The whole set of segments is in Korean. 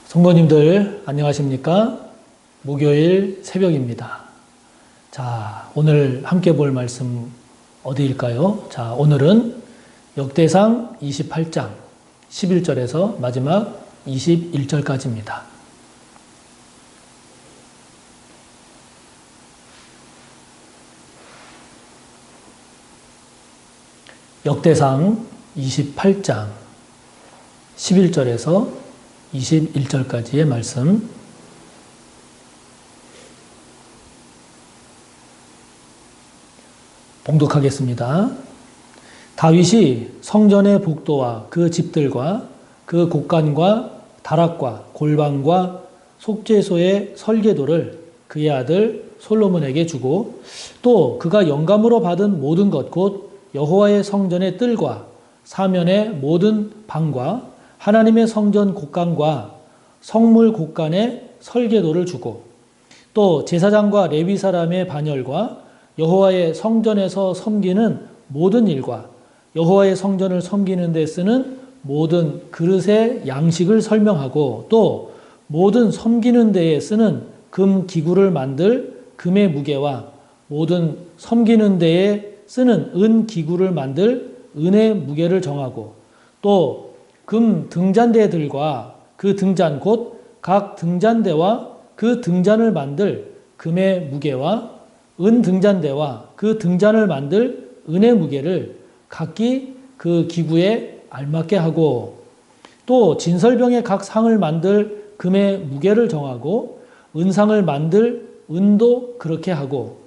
성도님들 안녕하십니까? 목요일 새벽입니다. 자, 오늘 함께 볼 말씀 어디일까요? 자, 오늘은 역대상 28장 11절에서 마지막 21절까지입니다. 역대상 28장 11절에서 21절까지의 말씀. 봉독하겠습니다. 다윗이 성전의 복도와 그 집들과 그 곳간과 다락과 골방과 속죄소의 설계도를 그의 아들 솔로몬에게 주고 또 그가 영감으로 받은 모든 것 곧 여호와의 성전의 뜰과 사면의 모든 방과 하나님의 성전 곳간과 성물 곳간의 설계도를 주고 또 제사장과 레위 사람의 반열과 여호와의 성전에서 섬기는 모든 일과 여호와의 성전을 섬기는 데 쓰는 모든 그릇의 양식을 설명하고 또 모든 섬기는 데에 쓰는 금 기구를 만들 금의 무게와 모든 섬기는 데에 쓰는 은 기구를 만들 은의 무게를 정하고 또 금 등잔대들과 그 등잔 곧 각 등잔대와 그 등잔을 만들 금의 무게와 은 등잔대와 그 등잔을 만들 은의 무게를 각기 그 기구에 알맞게 하고 또 진설병의 각 상을 만들 금의 무게를 정하고 은상을 만들 은도 그렇게 하고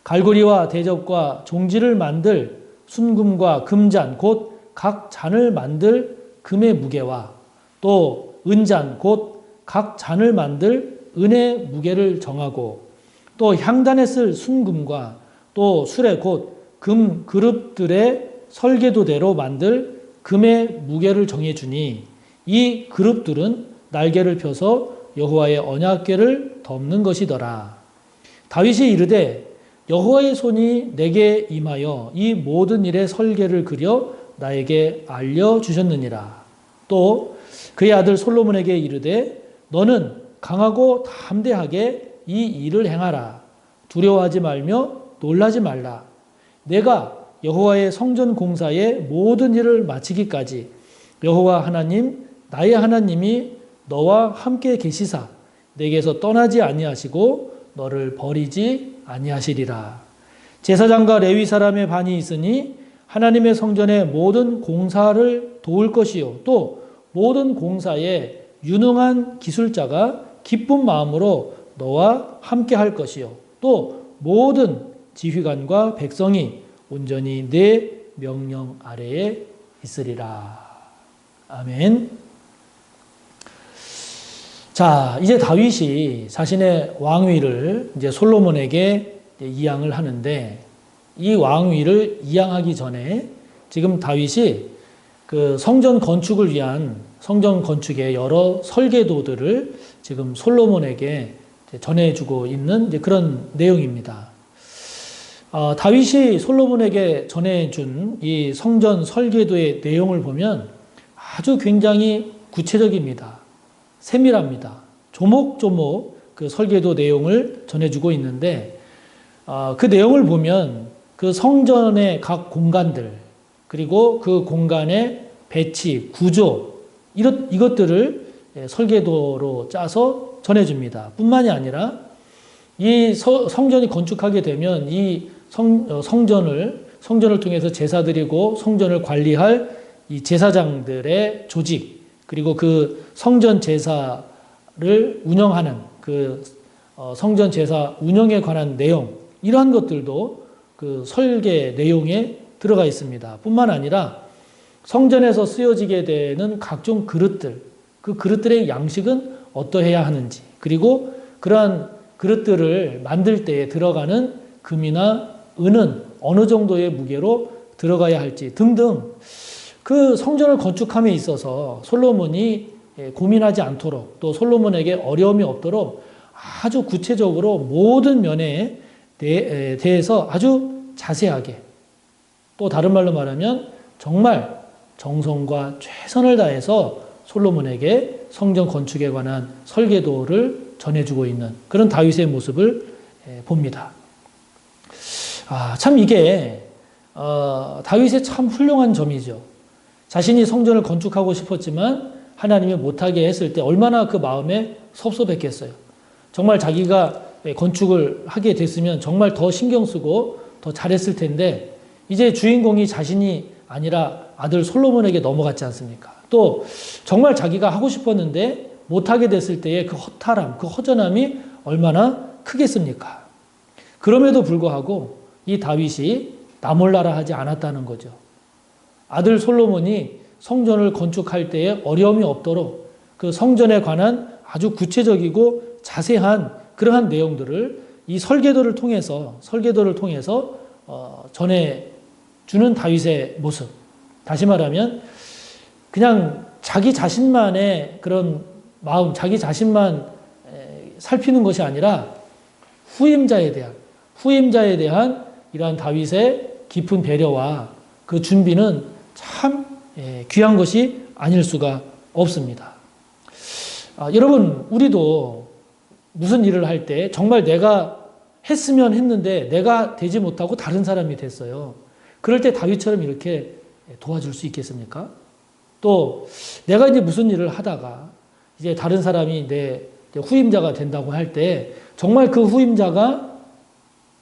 갈고리와 대접과 종지를 만들 순금과 금잔 곧 각 잔을 만들 금의 무게와 또 은잔 곧 각 잔을 만들 은의 무게를 정하고 또 향단에 쓸 순금과 또 수레 곧 금 그릇들의 설계도대로 만들 금의 무게를 정해주니 이 그릇들은 날개를 펴서 여호와의 언약궤를 덮는 것이더라. 다윗이 이르되 여호와의 손이 내게 임하여 이 모든 일의 설계를 그려 나에게 알려주셨느니라. 또 그의 아들 솔로몬에게 이르되 너는 강하고 담대하게 이 일을 행하라. 두려워하지 말며 놀라지 말라. 내가 여호와의 성전 공사의 모든 일을 마치기까지 여호와 하나님 나의 하나님이 너와 함께 계시사 내게서 떠나지 아니하시고 너를 버리지 아니하시리라. 제사장과 레위 사람의 반이 있으니 하나님의 성전의 모든 공사를 도울 것이요 또 모든 공사에 유능한 기술자가 기쁜 마음으로 너와 함께 할 것이요 또 모든 지휘관과 백성이 온전히 내 명령 아래에 있으리라. 아멘. 자, 이제 다윗이 자신의 왕위를 이제 솔로몬에게 이양을 하는데 이 왕위를 이양하기 전에 지금 다윗이 그 성전 건축을 위한 성전 건축의 여러 설계도들을 지금 솔로몬에게 전해주고 있는 이제 그런 내용입니다. 다윗이 솔로몬에게 전해준 이 성전 설계도의 내용을 보면 아주 굉장히 구체적입니다. 세밀합니다. 조목조목 그 설계도 내용을 전해주고 있는데 그 내용을 보면 그 성전의 각 공간들 그리고 그 공간의 배치, 구조 이것들을 설계도로 짜서 전해줍니다. 뿐만이 아니라 이 성전이 건축하게 되면 이 성전을 통해서 제사 드리고 성전을 관리할 이 제사장들의 조직 그리고 그 성전 제사를 운영하는 그 성전 제사 운영에 관한 내용 이러한 것들도 그 설계 내용에 들어가 있습니다. 뿐만 아니라 성전에서 쓰여지게 되는 각종 그릇들, 그 그릇들의 양식은 어떠해야 하는지, 그리고 그러한 그릇들을 만들 때에 들어가는 금이나 은은 어느 정도의 무게로 들어가야 할지 등등 그 성전을 건축함에 있어서 솔로몬이 고민하지 않도록 또 솔로몬에게 어려움이 없도록 아주 구체적으로 모든 면에 대해서 아주 자세하게 또 다른 말로 말하면 정말 정성과 최선을 다해서 솔로몬에게 성전 건축에 관한 설계도를 전해주고 있는 그런 다윗의 모습을 봅니다. 참 이게 다윗의 참 훌륭한 점이죠. 자신이 성전을 건축하고 싶었지만 하나님이 못하게 했을 때 얼마나 그 마음에 섭섭했겠어요. 정말 자기가 건축을 하게 됐으면 정말 더 신경 쓰고 더 잘했을 텐데 이제 주인공이 자신이 아니라 아들 솔로몬에게 넘어갔지 않습니까? 또 정말 자기가 하고 싶었는데 못하게 됐을 때의 그 허탈함, 그 허전함이 얼마나 크겠습니까? 그럼에도 불구하고 이 다윗이 나 몰라라 하지 않았다는 거죠. 아들 솔로몬이 성전을 건축할 때에 어려움이 없도록 그 성전에 관한 아주 구체적이고 자세한 그러한 내용들을 이 설계도를 통해서 전해주는 다윗의 모습. 다시 말하면 그냥 자기 자신만의 그런 마음, 자기 자신만 살피는 것이 아니라 후임자에 대한 이러한 다윗의 깊은 배려와 그 준비는 참 귀한 것이 아닐 수가 없습니다. 여러분, 우리도 무슨 일을 할 때 정말 내가 했으면 했는데 내가 되지 못하고 다른 사람이 됐어요. 그럴 때 다윗처럼 이렇게 도와줄 수 있겠습니까? 또 내가 이제 무슨 일을 하다가 이제 다른 사람이 내 후임자가 된다고 할 때 정말 그 후임자가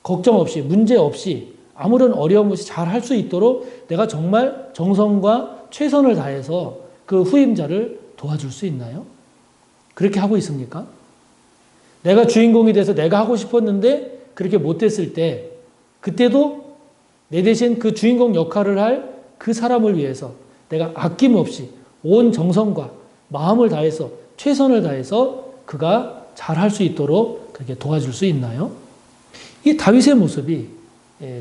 걱정 없이 문제 없이 아무런 어려움 없이 잘 할 수 있도록 내가 정말 정성과 최선을 다해서 그 후임자를 도와줄 수 있나요? 그렇게 하고 있습니까? 내가 주인공이 돼서 내가 하고 싶었는데 그렇게 못됐을 때 그때도 내 대신 그 주인공 역할을 할 그 사람을 위해서 내가 아낌없이 온 정성과 마음을 다해서 최선을 다해서 그가 잘 할 수 있도록 그렇게 도와줄 수 있나요? 이 다윗의 모습이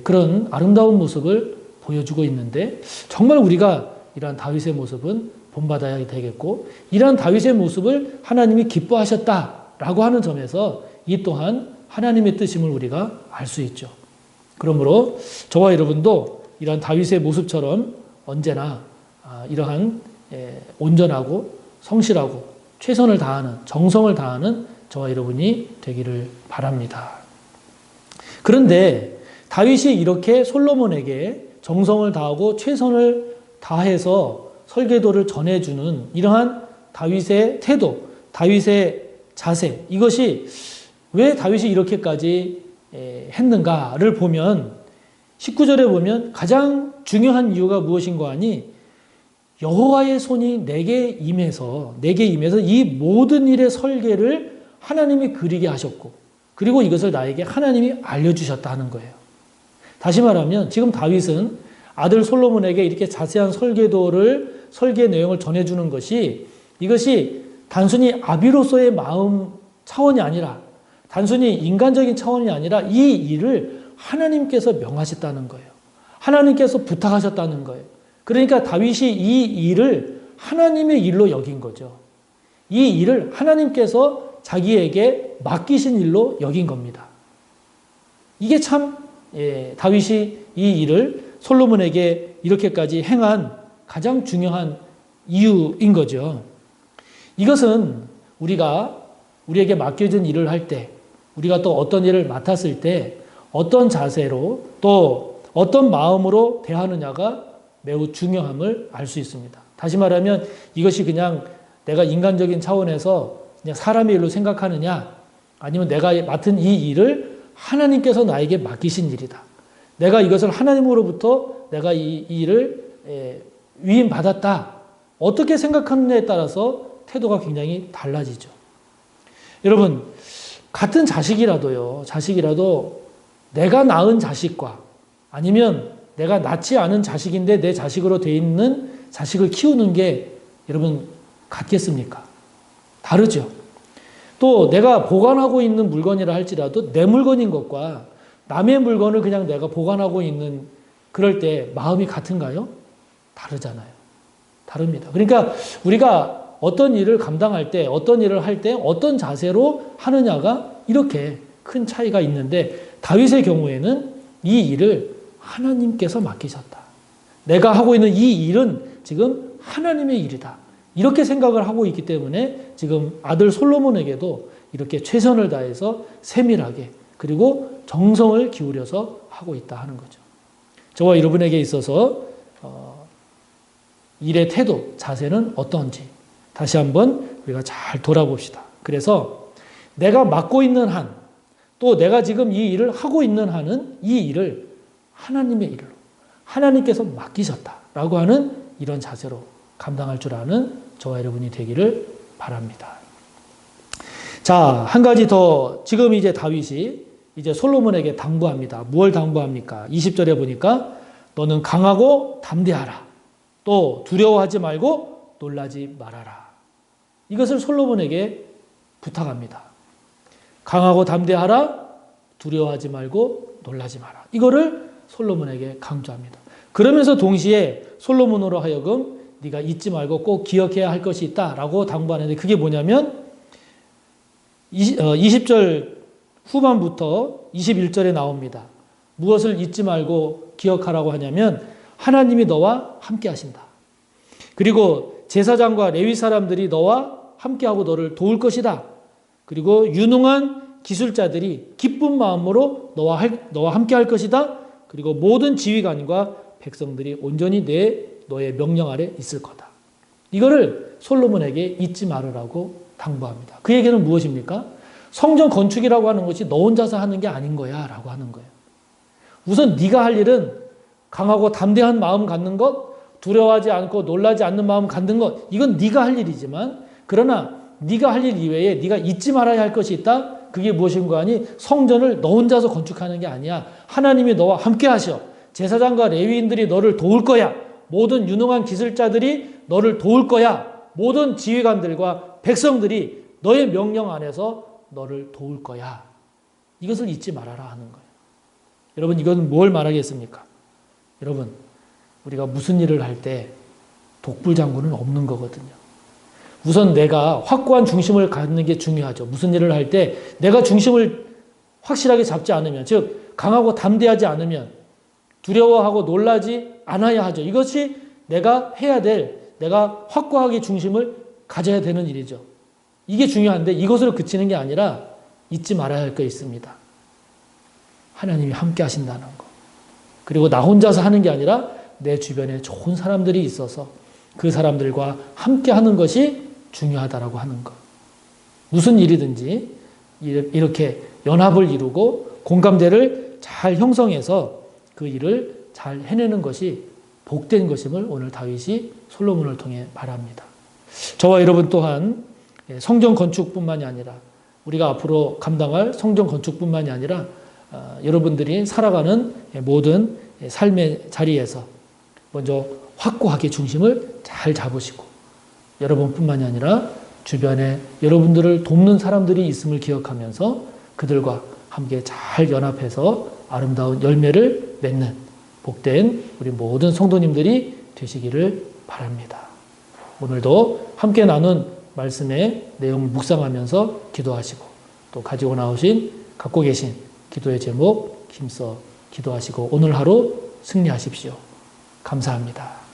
그런 아름다운 모습을 보여주고 있는데 정말 우리가 이러한 다윗의 모습은 본받아야 되겠고 이러한 다윗의 모습을 하나님이 기뻐하셨다라고 하는 점에서 이 또한 하나님의 뜻임을 우리가 알 수 있죠. 그러므로 저와 여러분도 이러한 다윗의 모습처럼 언제나 이러한 온전하고 성실하고 최선을 다하는 정성을 다하는 저와 여러분이 되기를 바랍니다. 그런데 다윗이 이렇게 솔로몬에게 정성을 다하고 최선을 다해서 설계도를 전해주는 이러한 다윗의 태도, 다윗의 자세, 이것이 왜 다윗이 이렇게까지 했는가를 보면 19절에 보면 가장 중요한 이유가 무엇인가 하니 여호와의 손이 내게 임해서 이 모든 일의 설계를 하나님이 그리게 하셨고 그리고 이것을 나에게 하나님이 알려주셨다 하는 거예요. 다시 말하면 지금 다윗은 아들 솔로몬에게 이렇게 자세한 설계 내용을 전해주는 것이 이것이 단순히 아비로서의 마음 차원이 아니라 단순히 인간적인 차원이 아니라 이 일을 하나님께서 명하셨다는 거예요. 하나님께서 부탁하셨다는 거예요. 그러니까 다윗이 이 일을 하나님의 일로 여긴 거죠. 이 일을 하나님께서 자기에게 맡기신 일로 여긴 겁니다. 이게 참 다윗이 이 일을 솔로몬에게 이렇게까지 행한 가장 중요한 이유인 거죠. 이것은 우리에게 맡겨진 일을 할 때, 우리가 또 어떤 일을 맡았을 때 어떤 자세로 또 어떤 마음으로 대하느냐가 매우 중요함을 알 수 있습니다. 다시 말하면 이것이 그냥 내가 인간적인 차원에서 그냥 사람의 일로 생각하느냐 아니면 내가 맡은 이 일을 하나님께서 나에게 맡기신 일이다. 내가 이것을 하나님으로부터 내가 이 일을 위임받았다. 어떻게 생각하느냐에 따라서 태도가 굉장히 달라지죠. 여러분, 같은 자식이라도 내가 낳은 자식과 아니면 내가 낳지 않은 자식인데 내 자식으로 돼 있는 자식을 키우는 게 여러분 같겠습니까? 다르죠. 또 내가 보관하고 있는 물건이라 할지라도 내 물건인 것과 남의 물건을 그냥 내가 보관하고 있는 그럴 때 마음이 같은가요? 다르잖아요. 다릅니다. 그러니까 우리가 어떤 일을 감당할 때, 어떤 일을 할 때 어떤 자세로 하느냐가 이렇게 큰 차이가 있는데 다윗의 경우에는 이 일을 하나님께서 맡기셨다. 내가 하고 있는 이 일은 지금 하나님의 일이다. 이렇게 생각을 하고 있기 때문에 지금 아들 솔로몬에게도 이렇게 최선을 다해서 세밀하게 그리고 정성을 기울여서 하고 있다 하는 거죠. 저와 여러분에게 있어서 일의 태도, 자세는 어떤지 다시 한번 우리가 잘 돌아봅시다. 그래서 내가 맡고 있는 한, 또 내가 지금 이 일을 하고 있는 한은 이 일을 하나님의 일로 하나님께서 맡기셨다라고 하는 이런 자세로 감당할 줄 아는 저와 여러분이 되기를 바랍니다. 자, 한 가지 더 지금 이제 다윗이 이제 솔로몬에게 당부합니다. 무엇을 당부합니까? 20절에 보니까 너는 강하고 담대하라. 또 두려워하지 말고 놀라지 말아라. 이것을 솔로몬에게 부탁합니다. 강하고 담대하라. 두려워하지 말고 놀라지 마라. 이거를 솔로몬에게 강조합니다. 그러면서 동시에 솔로몬으로 하여금 네가 잊지 말고 꼭 기억해야 할 것이 있다라고 당부하는데 그게 뭐냐면 20절 후반부터 21절에 나옵니다. 무엇을 잊지 말고 기억하라고 하냐면 하나님이 너와 함께 하신다. 그리고 제사장과 레위 사람들이 너와 함께하고 너를 도울 것이다. 그리고 유능한 기술자들이 기쁜 마음으로 너와 함께 할 것이다. 그리고 모든 지휘관과 백성들이 온전히 너의 명령 아래 있을 거다. 이거를 솔로몬에게 잊지 말으라고 당부합니다. 그 얘기는 무엇입니까? 성전 건축이라고 하는 것이 너 혼자서 하는 게 아닌 거야 라고 하는 거예요. 우선 네가 할 일은 강하고 담대한 마음 갖는 것, 두려워하지 않고 놀라지 않는 마음 갖는 것, 이건 네가 할 일이지만 그러나 네가 할 일 이외에 네가 잊지 말아야 할 것이 있다. 그게 무엇인가 하니 성전을 너 혼자서 건축하는 게 아니야. 하나님이 너와 함께 하셔. 제사장과 레위인들이 너를 도울 거야. 모든 유능한 기술자들이 너를 도울 거야. 모든 지휘관들과 백성들이 너의 명령 안에서 너를 도울 거야. 이것을 잊지 말아라 하는 거예요. 여러분 이건 뭘 말하겠습니까? 여러분 우리가 무슨 일을 할 때 독불장군은 없는 거거든요. 우선 내가 확고한 중심을 갖는 게 중요하죠. 무슨 일을 할 때 내가 중심을 확실하게 잡지 않으면, 즉 강하고 담대하지 않으면 두려워하고 놀라지 않아야 하죠. 이것이 내가 해야 될, 내가 확고하게 중심을 가져야 되는 일이죠. 이게 중요한데 이것으로 그치는 게 아니라 잊지 말아야 할 게 있습니다. 하나님이 함께 하신다는 거. 그리고 나 혼자서 하는 게 아니라 내 주변에 좋은 사람들이 있어서 그 사람들과 함께 하는 것이 중요하다라고 하는 것. 무슨 일이든지 이렇게 연합을 이루고 공감대를 잘 형성해서 그 일을 잘 해내는 것이 복된 것임을 오늘 다윗이 솔로몬을 통해 말합니다. 저와 여러분 또한 성전 건축뿐만이 아니라 우리가 앞으로 감당할 성전 건축뿐만이 아니라 여러분들이 살아가는 모든 삶의 자리에서 먼저 확고하게 중심을 잘 잡으시고 여러분뿐만이 아니라 주변에 여러분들을 돕는 사람들이 있음을 기억하면서 그들과 함께 잘 연합해서 아름다운 열매를 맺는 복된 우리 모든 성도님들이 되시기를 바랍니다. 오늘도 함께 나눈 말씀의 내용을 묵상하면서 기도하시고 또 갖고 계신 기도의 제목 힘써 기도하시고 오늘 하루 승리하십시오. 감사합니다.